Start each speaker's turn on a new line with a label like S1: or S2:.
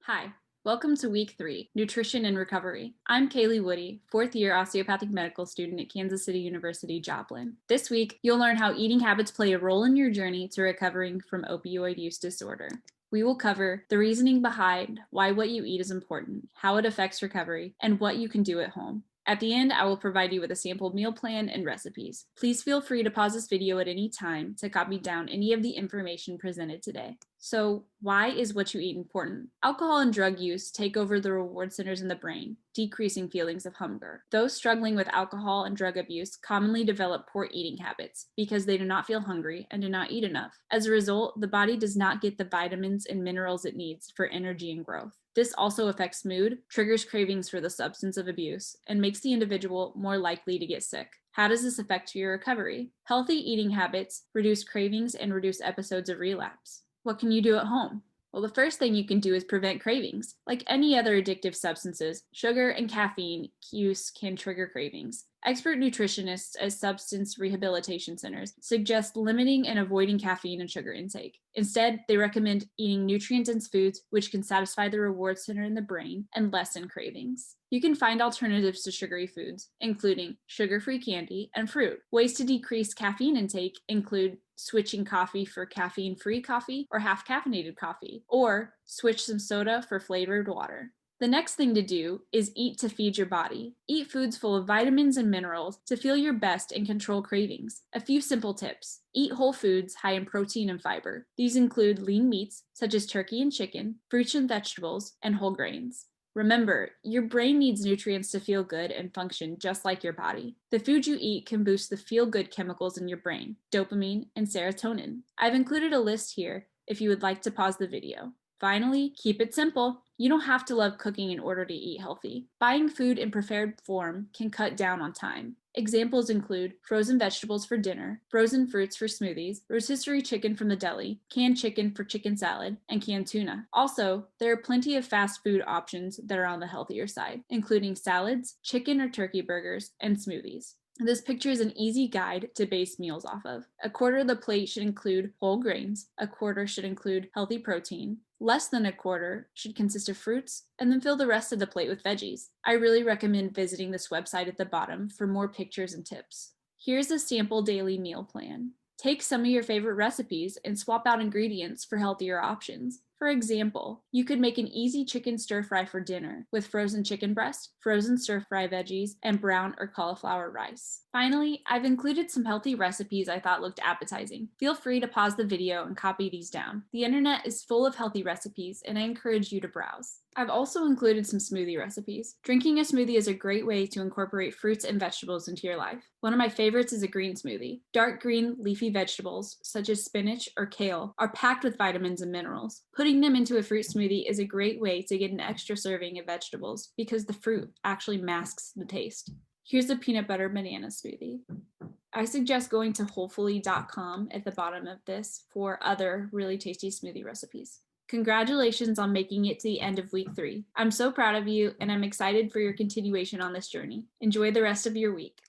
S1: Hi, welcome to week 3, Nutrition and Recovery. I'm Kalee Woody, 4th-year osteopathic medical student at Kansas City University, Joplin. This week, you'll learn how eating habits play a role in your journey to recovering from opioid use disorder. We will cover the reasoning behind why what you eat is important, how it affects recovery, and what you can do at home. At the end, I will provide you with a sample meal plan and recipes. Please feel free to pause this video at any time to copy down any of the information presented today. So, why is what you eat important? Alcohol and drug use take over the reward centers in the brain, decreasing feelings of hunger. Those struggling with alcohol and drug abuse commonly develop poor eating habits because they do not feel hungry and do not eat enough. As a result, the body does not get the vitamins and minerals it needs for energy and growth. This also affects mood, triggers cravings for the substance of abuse, and makes the individual more likely to get sick. How does this affect your recovery? Healthy eating habits reduce cravings and reduce episodes of relapse. What can you do at home? Well, the first thing you can do is prevent cravings. Like any other addictive substances, sugar and caffeine use can trigger cravings. Expert nutritionists at substance rehabilitation centers suggest limiting and avoiding caffeine and sugar intake. Instead, they recommend eating nutrient-dense foods which can satisfy the reward center in the brain and lessen cravings. You can find alternatives to sugary foods, including sugar-free candy and fruit. Ways to decrease caffeine intake include switching coffee for caffeine-free coffee or half-caffeinated coffee, or switch some soda for flavored water. The next thing to do is eat to feed your body. Eat foods full of vitamins and minerals to feel your best and control cravings. A few simple tips. Eat whole foods high in protein and fiber. These include lean meats, such as turkey and chicken, fruits and vegetables, and whole grains. Remember, your brain needs nutrients to feel good and function just like your body. The food you eat can boost the feel-good chemicals in your brain, dopamine and serotonin. I've included a list here if you would like to pause the video. Finally, keep it simple. You don't have to love cooking in order to eat healthy. Buying food in prepared form can cut down on time. Examples include frozen vegetables for dinner, frozen fruits for smoothies, rotisserie chicken from the deli, canned chicken for chicken salad, and canned tuna. Also, there are plenty of fast food options that are on the healthier side, including salads, chicken or turkey burgers, and smoothies. This picture is an easy guide to base meals off of. A quarter of the plate should include whole grains, a quarter should include healthy protein, less than a quarter should consist of fruits, and then fill the rest of the plate with veggies. I really recommend visiting this website at the bottom for more pictures and tips. Here's a sample daily meal plan. Take some of your favorite recipes and swap out ingredients for healthier options. For example, you could make an easy chicken stir fry for dinner with frozen chicken breast, frozen stir fry veggies, and brown or cauliflower rice. Finally, I've included some healthy recipes I thought looked appetizing. Feel free to pause the video and copy these down. The internet is full of healthy recipes, and I encourage you to browse. I've also included some smoothie recipes. Drinking a smoothie is a great way to incorporate fruits and vegetables into your life. One of my favorites is a green smoothie. Dark green leafy vegetables, such as spinach or kale, are packed with vitamins and minerals. Putting them into a fruit smoothie is a great way to get an extra serving of vegetables because the fruit actually masks the taste. Here's a peanut butter banana smoothie. I suggest going to wholefully.com at the bottom of this for other really tasty smoothie recipes. Congratulations on making it to the end of week 3. I'm so proud of you, and I'm excited for your continuation on this journey. Enjoy the rest of your week.